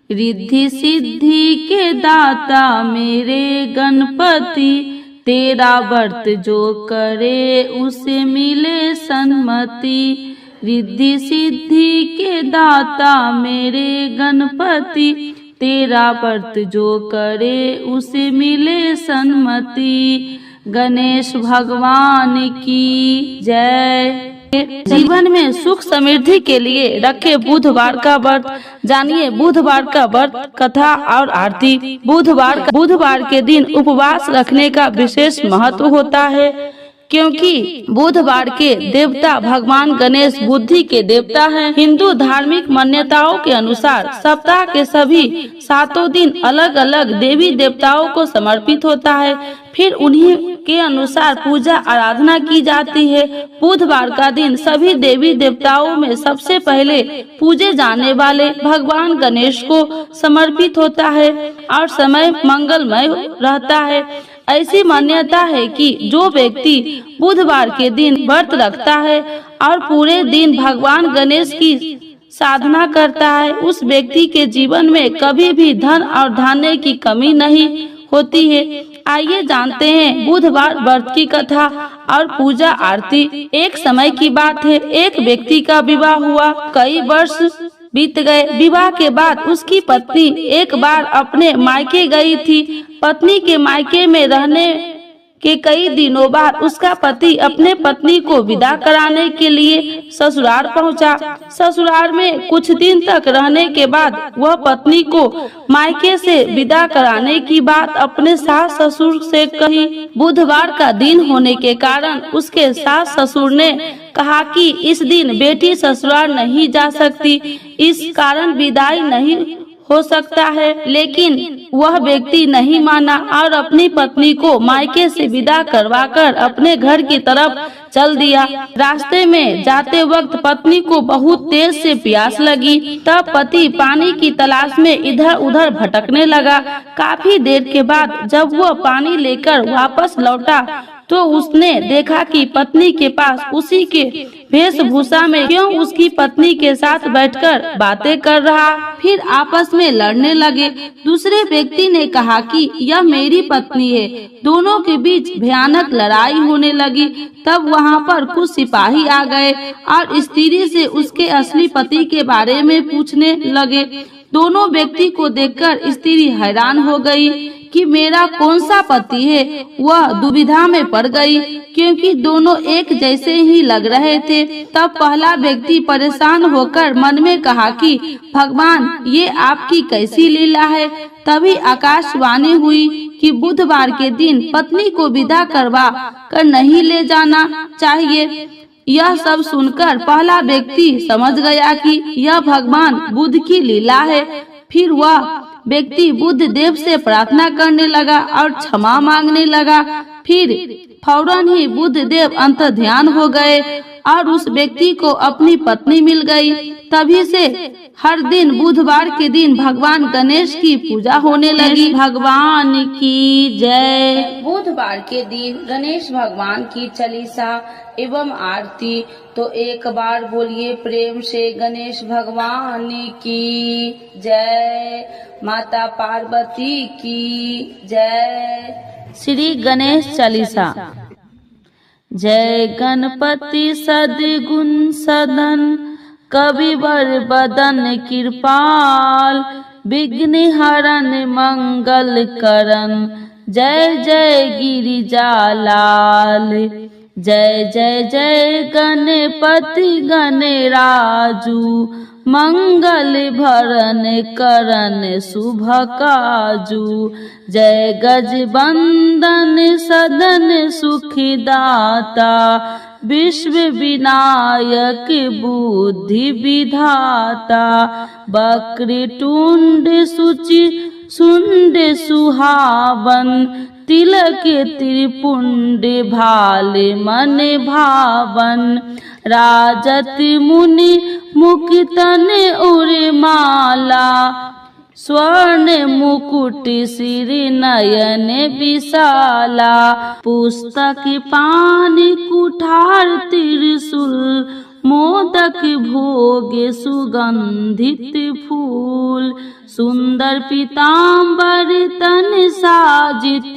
रिद्धि सिद्धि के दाता मेरे गणपति, तेरा व्रत जो करे उसे मिले सन्मति। रिद्धि सिद्धि के दाता मेरे गणपति, तेरा व्रत जो करे उसे मिले सन्मति। गणेश भगवान की जय। जीवन में सुख समृद्धि के लिए रखे बुधवार का व्रत। जानिए बुधवार का व्रत, कथा और आरती। बुधवार के दिन उपवास रखने का विशेष महत्व होता है, क्योंकि बुधवार के देवता भगवान गणेश बुद्धि के देवता हैं। हिंदू धार्मिक मान्यताओं के अनुसार सप्ताह के सभी 7 दिन अलग अलग देवी देवताओं को समर्पित होता है, फिर उन्हीं के अनुसार पूजा आराधना की जाती है। बुधवार का दिन सभी देवी देवताओं में सबसे पहले पूजे जाने वाले भगवान गणेश को समर्पित होता है और समय मंगलमय रहता है। ऐसी मान्यता है कि जो व्यक्ति बुधवार के दिन व्रत रखता है और पूरे दिन भगवान गणेश की साधना करता है, उस व्यक्ति के जीवन में कभी भी धन और धान्य की कमी नहीं होती है। आइए जानते हैं बुधवार व्रत की कथा और पूजा आरती। एक समय की बात है, एक व्यक्ति का विवाह हुआ। कई वर्ष बीत गए। विवाह के बाद उसकी पत्नी एक बार अपने मायके गई थी। पत्नी के मायके में रहने के कई दिनों बाद उसका पति अपने पत्नी को विदा कराने के लिए ससुराल पहुंचा। ससुराल में कुछ दिन तक रहने के बाद वह पत्नी को मायके से विदा कराने की बात अपने सास ससुर से कही। बुधवार का दिन होने के कारण उसके सास ससुर ने कहा कि इस दिन बेटी ससुराल नहीं जा सकती, इस कारण विदाई नहीं हो सकता है। लेकिन वह व्यक्ति नहीं माना और अपनी पत्नी को मायके से विदा करवाकर अपने घर की तरफ चल दिया। रास्ते में जाते वक्त पत्नी को बहुत तेज से प्यास लगी। तब पति पानी की तलाश में इधर उधर भटकने लगा। काफी देर के बाद जब वह पानी लेकर वापस लौटा तो उसने देखा कि पत्नी के पास उसी के वेशभूषा में क्यों उसकी पत्नी के साथ बैठकर बातें कर रहा। फिर आपस में लड़ने लगे। दूसरे व्यक्ति ने कहा कि यह मेरी पत्नी है। दोनों के बीच भयानक लड़ाई होने लगी। तब वहां पर कुछ सिपाही आ गए और स्त्री से उसके असली पति के बारे में पूछने लगे। दोनों व्यक्ति को देखकर स्त्री हैरान हो गई कि मेरा कौन सा पति है। वह दुविधा में पड़ गई क्योंकि दोनों एक जैसे ही लग रहे थे। तब पहला व्यक्ति परेशान होकर मन में कहा कि भगवान, ये आपकी कैसी लीला है। तभी आकाशवाणी हुई कि बुधवार के दिन पत्नी को विदा करवा कर नहीं ले जाना चाहिए। यह सब सुनकर पहला व्यक्ति समझ गया कि यह भगवान बुद्ध की लीला है। फिर वह व्यक्ति बुद्ध देव से प्रार्थना करने लगा और क्षमा मांगने लगा। फिर फौरन ही बुद्ध देव अंतर्ध्यान हो गए और उस व्यक्ति को अपनी पत्नी मिल गई। तभी से हर दिन बुधवार के दिन भगवान गणेश की पूजा होने लगी। भगवान की जय। बुधवार के दिन गणेश भगवान की चालीसा एवं आरती। तो एक बार बोलिए प्रेम से गणेश भगवान की जय। माता पार्वती की जय। श्री गणेश चालीसा। जय गणपति सद्गुण सदन, कविवर बदन कृपाल, विघ्न हरण मंगल करण, जय जय गिरिजालाल। जय जय जय गणपति गणराजू, मंगल भरण करण शुभ काजू। जय गजबंदन सदन सुखदाता, विश्व विनायक बुद्धि विधाता। वक्रतुंड सुचि सुंड सुहावन, तिलक त्रिपुंड भाल मन भावन। राजत मुनि मुकुटन उर्माला, स्वर्ण मुकुट सिर नयन विशाला। पुस्तक पान कुठार त्रिशूल, मोदक भोग सुगंधित फूल। सुंदर पीताम्बर तन साजित,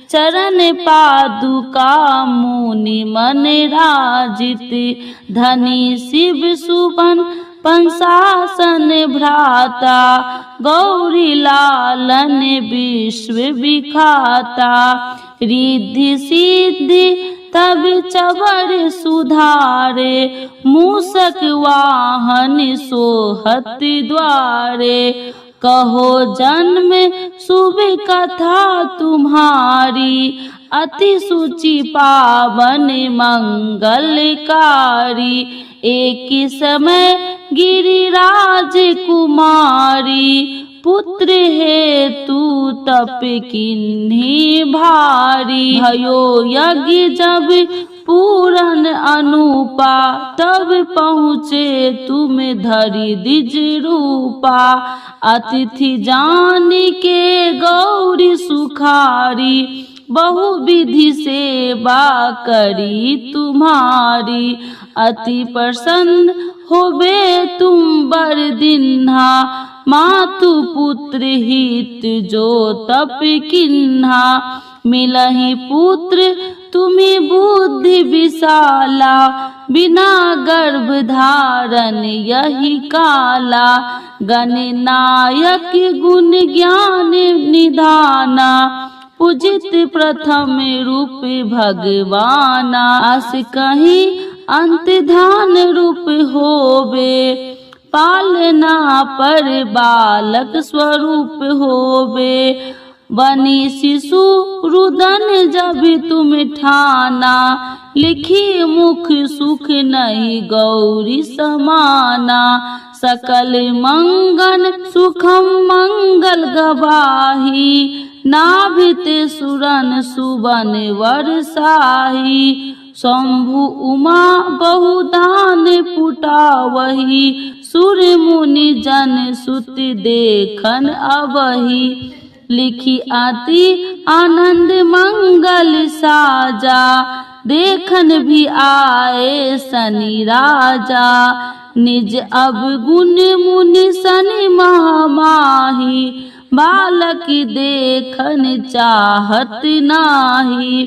चरण पादुका मुनि मन राजित। धनी शिव सुबन पंसासन भ्राता, गौरी लालन विश्व विखाता। रिद्धि सिद्धि तब चवर सुधारे, मूषक वाहन सोहत द्वारे। कहो जन्म शुभ कथा तुम्हारी, अति सुचि पावन मंगलकारी। एक समय गिरिराज कुमारी, पुत्र हेतु तप किन्हीं भारी। भयो यज्ञ जब पूरन अनुपा, तब पहुँचे तुम धरि द्विज रूपा। अतिथि जान के गौरी सुखारी, बहुविधि सेवा करी तुम्हारी। अति प्रसन्न होबे तुम बर दिन्हा, मातु पुत्र हित जो तप किन्हा। मिलहि पुत्र तुम्हें बुद्धि विशाला, बिना गर्भ धारण यही काला। गणनायक गुण ज्ञान निधाना, पूजित प्रथम रूप भगवाना। अस कहीं अंत धान रूप होवे, पालना पर बालक स्वरूप होवे। बनी शिशु रुदन जब तुम ठाना, लिखी मुख सुख नहीं गौरी समाना। सकल मंगल सुखम मंगल गवाही, नाभित सुरन सुबन वर्षाही। शंभु उमा बहुदान पुटावही, सुर मुनि जन सुत देखन अबही। लिखी आती आनंद मंगल साजा, देखन भी आए शनि राजा। निज अवगुण मुनि शनि महामाही, बालक देखन चाहत नाही।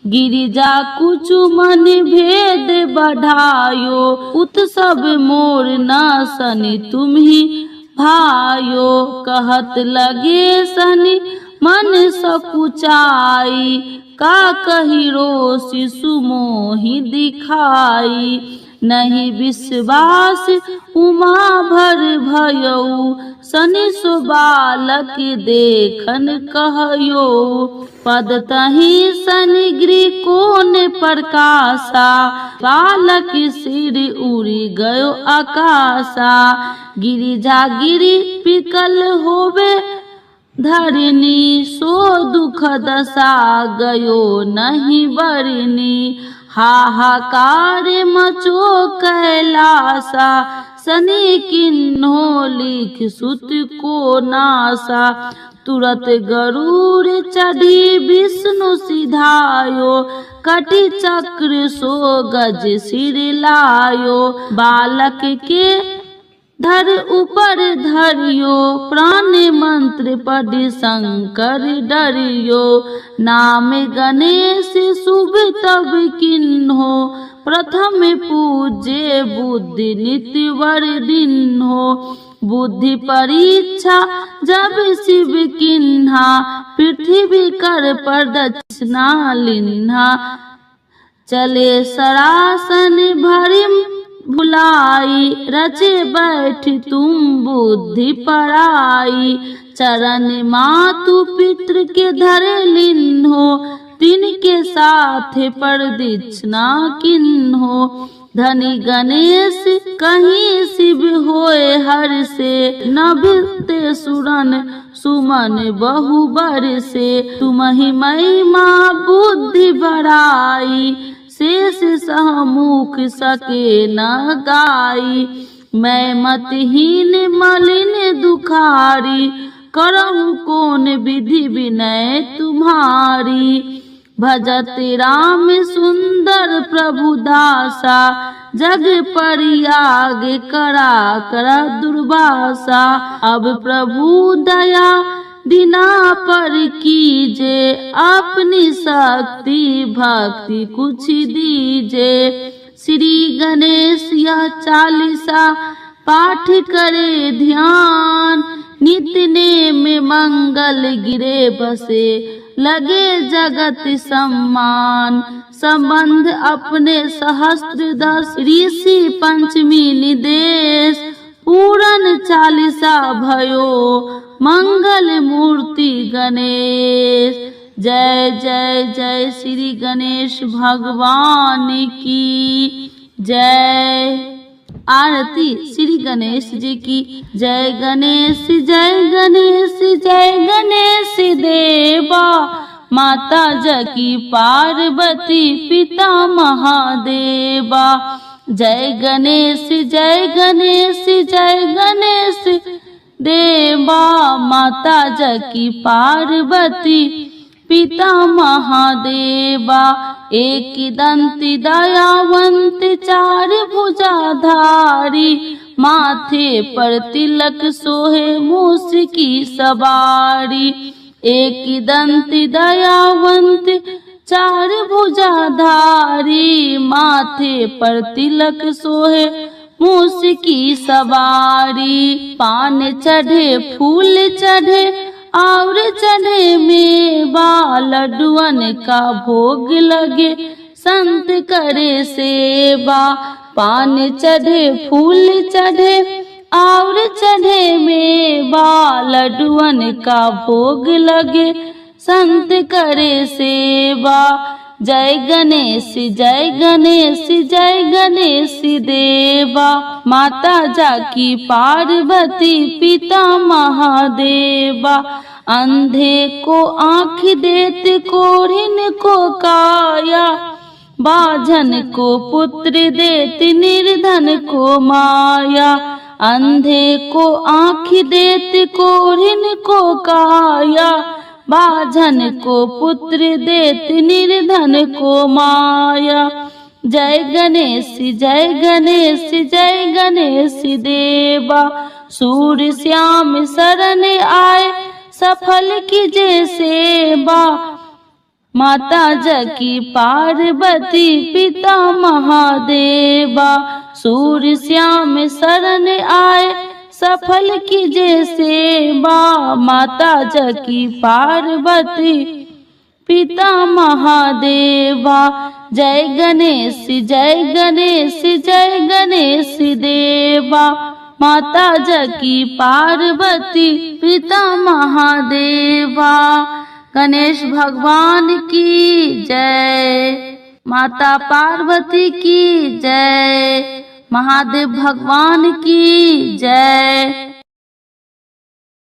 गिरिजा कुछु मन भेद बढ़ायो, उत्सव मोर न शनि तुम्ही भायो। कहत लगे शनि मन सकुचाई, का कही रो शिशु मोहि दिखाई। नहीं विश्वास उमा भर भयऊ, शनि सो बालक देखन कहयो। पद तही शनि गृह कोन प्रकाशा, बालक सिर उड़ी गयो आकाशा। गिरिजा गिरि पिकल होवे धरनी, सो दुख दशा गयो नहीं बरनी। हाहाकार मचो कैलासा, शनि किन्हो लिख सुत को नासा। तुरत गरुड़ चढ़ी विष्णु सिधायो, कटि चक्र सो गज सिर लायो। बालक के धर ऊपर धरियो, प्राण मंत्र पढ़ि शंकर डरियो। नाम गणेश शुभ तब किन्हो, प्रथम पूजे बुद्धि नित्य वर दिन्हो। बुद्धि परीक्षा जब शिव किन्हा, पृथ्वी कर प्रदक्षिणा लिन्हा। चले सरासन भरिम भुलाई, रचे बैठ तुम बुद्धि पराई। चरण मातु पितृ के धरे लिन्हो, तिनके साथ प्रदक्षिणा किन्हो। धनी गणेश कहीं शिव होए हर से, नभते सुरन सुमन बहुबर से। तुम्हि महिमा बुद्धि बढ़ाई, शेष सहमुख सके न गाई। मैं मतहीन मलिन दुखारी, करहु कौन विधि विनय तुम्हारी। भजत राम सुंदर प्रभु दासा, जग परियाग करा करा दुर्वासा। अब प्रभु दया दीना पर कीजे, अपनी शक्ति भक्ति कुछ दीजे। श्री गणेश यह चालीसा पाठ करे ध्यान, नित्य नेम मंगल गिरे बसे, लगे जगत सम्मान। संबंध अपने सहस्त्र दस, ऋषि पंचमी निदेश, पूरन चालीसा भयो मंगल मूर्ति गणेश। जय जय जय श्री गणेश भगवान की जय। आरती श्री गणेश जी की। जय गणेश जय गणेश जय गणेश देवा, माता जकी पार्वती पिता महादेवा। जय गणेश जय गणेश जय गणेश देवा, माता जकी पार्वती पिता महादेवा। एक दंती दयावंत चार भुजाधारी, माथे पर तिलक सोहे मूस की सवारी। एक दंती दयावंत चार भुजाधारी, माथे पर तिलक सोहे मूस की सवारी। पान चढ़े फूल चढ़े और चढ़े मेवा, लड्डुअन का भोग लगे संत करे सेवा। पान चढ़े फूल चढ़े और चढ़े मेवा, लड्डुअन का भोग लगे संत करे सेवा। जय गणेश जय गणेश जय गणेश देवा, माता जाकी पार्वती पिता महादेवा। अंधे को आँख देते कोढ़िन को काया, बाझन को पुत्र देते निर्धन को माया। अंधे को आँख देते कोढ़िन को काया, बाझन को पुत्र देते निर्धन को माया। जय गणेश जय गणेश जय गणेश देवा, सूर्य श्याम शरण आए सफल कीजे सेवा। माता जकी पार्वती पिता महादेवा, सूर्य श्याम शरण आए सफल कीजे सेवा। माता जकी पार्वती पिता महादेवा। जय गणेश जय गणेश जय गणेश देवा, माता जकी पार्वती पिता महादेवा। गणेश भगवान की जय, माता पार्वती की जय, महादेव भगवान की जय।